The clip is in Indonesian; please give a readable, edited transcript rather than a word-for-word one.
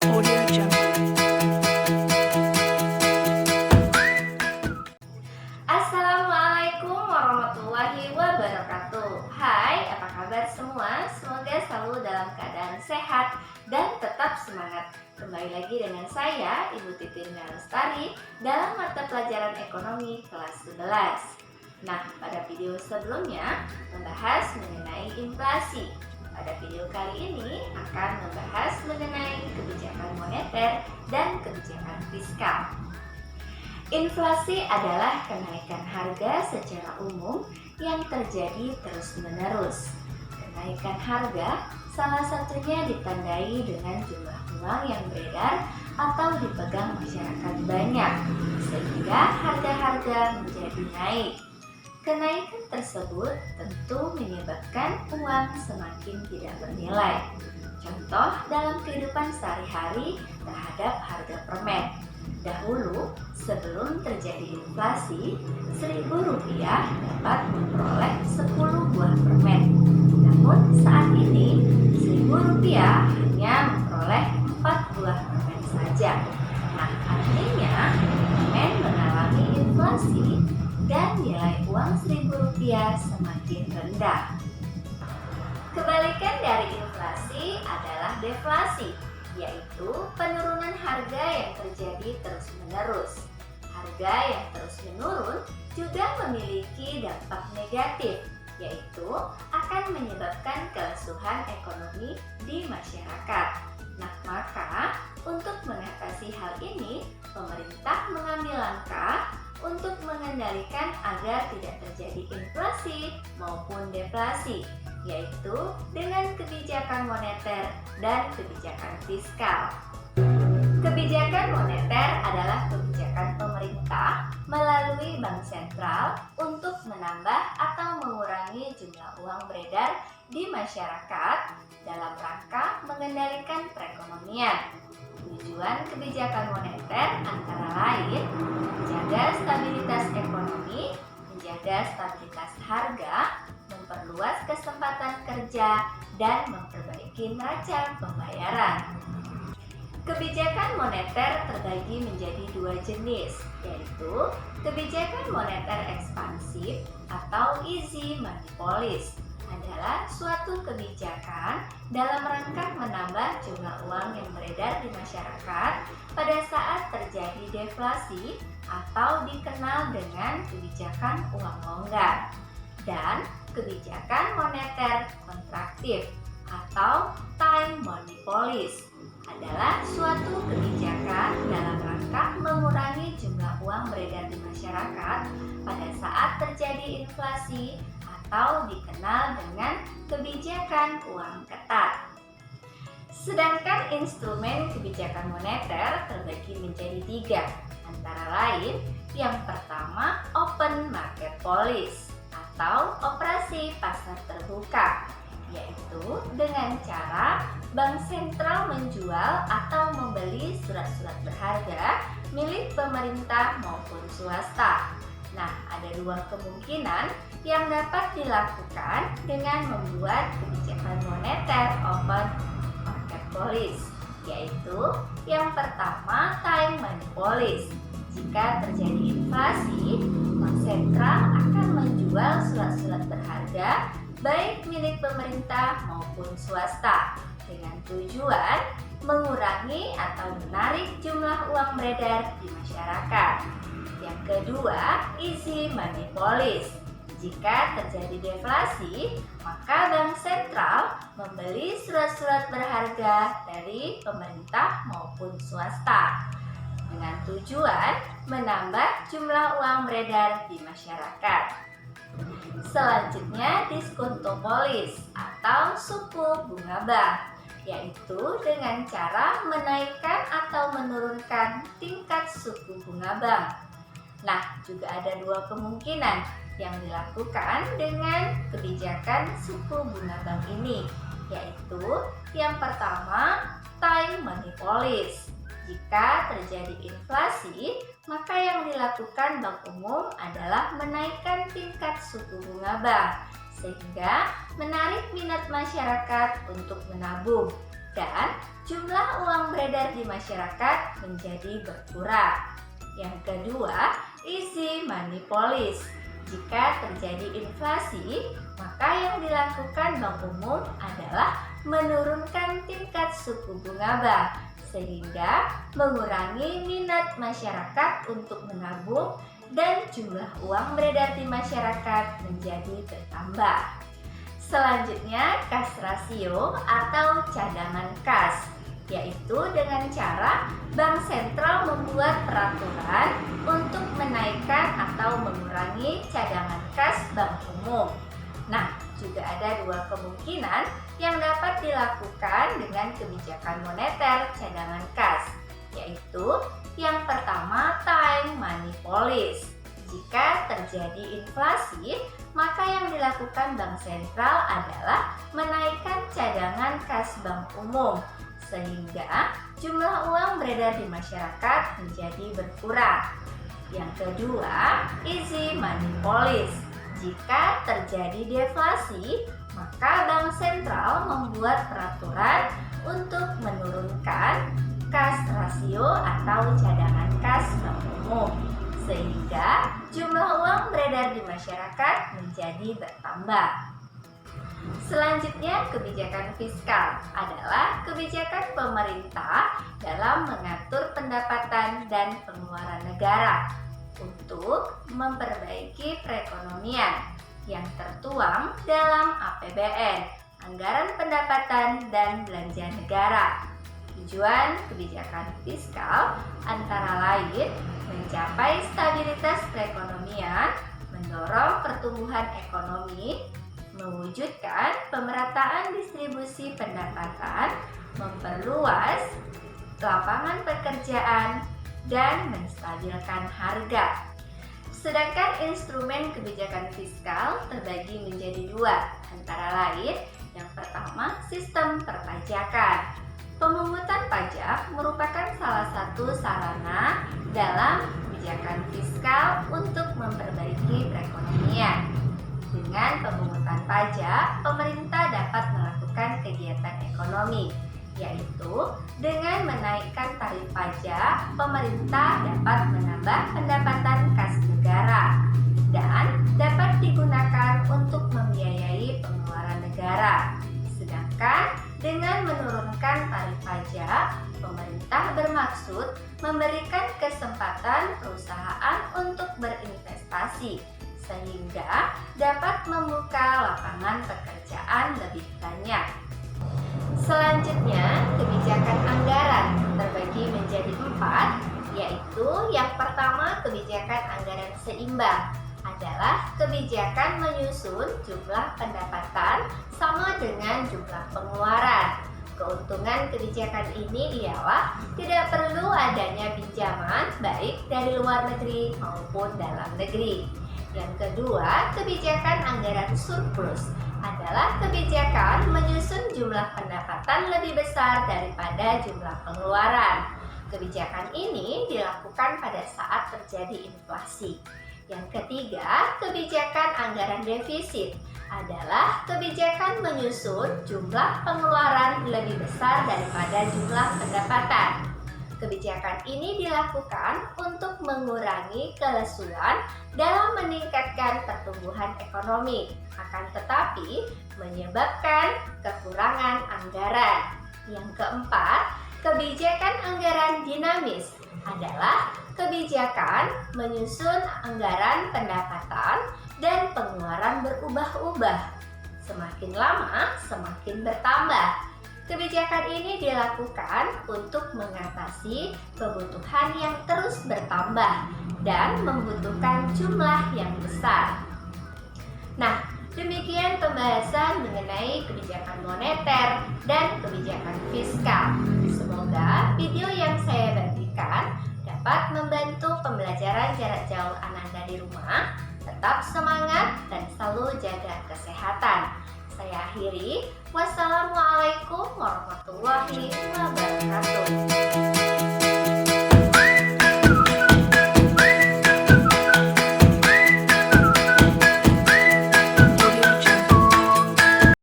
Audio Jungle. Assalamualaikum warahmatullahi wabarakatuh. Hai, apa kabar semua? Semoga selalu dalam keadaan sehat dan tetap semangat. Kembali lagi dengan saya, Ibu Titin Melestari, dalam mata pelajaran ekonomi kelas 11. Nah, pada video sebelumnya membahas mengenai inflasi. Pada video kali ini akan membahas mengenai kebijakan moneter dan kebijakan fiskal. Inflasi adalah kenaikan harga secara umum yang terjadi terus-menerus. Kenaikan harga salah satunya ditandai dengan jumlah uang yang beredar atau dipegang masyarakat banyak, sehingga harga-harga menjadi naik. Kenaikan tersebut tentu menyebabkan uang semakin tidak bernilai. Contoh dalam kehidupan sehari-hari terhadap harga permen. Dahulu, sebelum terjadi inflasi, Rp1.000 dapat memperoleh 10 buah permen. Namun saat ini, Rp1.000 hanya memperoleh 4 buah permen saja. Nah, artinya permen mengalami inflasi dan nilai uang Rp1.000 semakin rendah. Kebalikan dari inflasi adalah deflasi, yaitu penurunan harga yang terjadi terus-menerus. Harga yang terus menurun juga memiliki dampak negatif, yaitu akan menyebabkan kelesuhan ekonomi di masyarakat. Nah, maka untuk mengatasi hal ini, pemerintah mengambil langkah untuk mengendalikan agar tidak terjadi inflasi maupun deflasi, yaitu dengan kebijakan moneter dan kebijakan fiskal. Kebijakan moneter adalah kebijakan pemerintah melalui bank sentral untuk menambah atau mengurangi jumlah uang beredar di masyarakat dalam rangka mengendalikan perekonomian. Tujuan kebijakan moneter antara lain menjaga stabilitas ekonomi, menjaga stabilitas harga, memperluas kesempatan kerja, dan memperbaiki neraca pembayaran. Kebijakan moneter terbagi menjadi dua jenis, yaitu kebijakan moneter ekspansif atau easy money policy adalah suatu kebijakan dalam rangka menambah jumlah uang yang beredar di masyarakat pada saat terjadi deflasi atau dikenal dengan kebijakan uang longgar. Dan kebijakan moneter kontraktif atau time money policy adalah suatu kebijakan dalam rangka mengurangi jumlah uang beredar di masyarakat pada saat terjadi inflasi atau dikenal dengan kebijakan uang ketat. Sedangkan instrumen kebijakan moneter terbagi menjadi tiga, antara lain yang pertama open market policy atau operasi pasar terbuka, yaitu dengan cara bank sentral menjual atau membeli surat-surat berharga milik pemerintah maupun swasta. Nah, ada dua kemungkinan yang dapat dilakukan dengan membuat kebijakan moneter open market policy, yaitu yang pertama time money policy. Jika terjadi inflasi, bank sentral akan menjual surat-surat berharga baik milik pemerintah maupun swasta dengan tujuan mengurangi atau menarik jumlah uang beredar di masyarakat. Yang kedua, easy money policy. Jika terjadi deflasi, maka bank sentral membeli surat-surat berharga dari pemerintah maupun swasta dengan tujuan menambah jumlah uang beredar di masyarakat. Selanjutnya, diskonto policy atau suku bunga bank, yaitu dengan cara menaikkan atau menurunkan tingkat suku bunga bank. Nah, juga ada dua kemungkinan yang dilakukan dengan kebijakan suku bunga bank ini, yaitu yang pertama, time money policy. Jika terjadi inflasi, maka yang dilakukan Bank Umum adalah menaikkan tingkat suku bunga bank, sehingga menarik minat masyarakat untuk menabung. dan jumlah uang beredar di masyarakat menjadi berkurang. Yang kedua, easy money policy. Jika terjadi inflasi, maka yang dilakukan Bank Umum adalah menurunkan tingkat suku bunga bank sehingga mengurangi minat masyarakat untuk menabung dan jumlah uang beredar di masyarakat menjadi bertambah. Selanjutnya, kas rasio atau cadangan kas, yaitu dengan cara Bank Sentral membuat peraturan untuk menaikkan atau mengurangi cadangan kas Bank Umum. Nah, juga ada dua kemungkinan yang dapat dilakukan dengan kebijakan moneter cadangan kas, yaitu yang pertama time money policy. Jika terjadi inflasi, maka yang dilakukan Bank Sentral adalah menaikkan cadangan kas Bank Umum sehingga jumlah uang beredar di masyarakat menjadi berkurang. Yang kedua, easy money policy. Jika terjadi deflasi, maka Bank Sentral membuat peraturan untuk menurunkan kas rasio atau cadangan kas Bank Umum sehingga jumlah uang beredar di masyarakat menjadi bertambah. Selanjutnya, kebijakan fiskal adalah kebijakan pemerintah dalam mengatur pendapatan dan pengeluaran negara untuk memperbaiki perekonomian yang tertuang dalam APBN, Anggaran Pendapatan dan Belanja Negara. Tujuan kebijakan fiskal antara lain mencapai stabilitas perekonomian, mendorong pertumbuhan ekonomi, mewujudkan pemerataan distribusi pendapatan, memperluas lapangan pekerjaan, dan menstabilkan harga. Sedangkan instrumen kebijakan fiskal terbagi menjadi dua, antara lain yang pertama sistem perpajakan. Pemungutan pajak merupakan salah satu sarana dalam kebijakan fiskal untuk memperbaiki perekonomian. Dengan pemungutan pajak, pemerintah dapat melakukan kegiatan ekonomi, yaitu dengan menaikkan tarif pajak, pemerintah dapat menambah pendapatan kas negara dan dapat digunakan untuk membiayai pengeluaran negara. Sedangkan dengan menurunkan tarif pajak, pemerintah bermaksud memberikan kesempatan perusahaan untuk berinvestasi sehingga dapat membuka lapangan pekerjaan lebih banyak. Selanjutnya, kebijakan anggaran terbagi menjadi 4, yaitu yang pertama kebijakan anggaran seimbang adalah kebijakan menyusun jumlah pendapatan sama dengan jumlah pengeluaran. Keuntungan kebijakan ini ialah tidak perlu adanya pinjaman baik dari luar negeri maupun dalam negeri. Yang kedua, kebijakan anggaran surplus adalah kebijakan menyusun jumlah pendapatan lebih besar daripada jumlah pengeluaran. Kebijakan ini dilakukan pada saat terjadi inflasi. Yang ketiga, kebijakan anggaran defisit adalah kebijakan menyusun jumlah pengeluaran lebih besar daripada jumlah pendapatan. Kebijakan ini dilakukan untuk mengurangi kelesuan dalam meningkatkan pertumbuhan ekonomi, akan tetapi menyebabkan kekurangan anggaran. Yang keempat, kebijakan anggaran dinamis adalah kebijakan menyusun anggaran pendapatan dan pengeluaran berubah-ubah. Semakin lama, semakin bertambah. Kebijakan ini dilakukan untuk mengatasi kebutuhan yang terus bertambah dan membutuhkan jumlah yang besar. Nah, demikian pembahasan mengenai kebijakan moneter dan kebijakan fiskal. Semoga video yang saya bagikan dapat membantu pembelajaran jarak jauh Ananda di rumah. Tetap semangat dan selalu jaga kesehatan. Saya akhiri. Wassalamualaikum warahmatullahi wabarakatuh.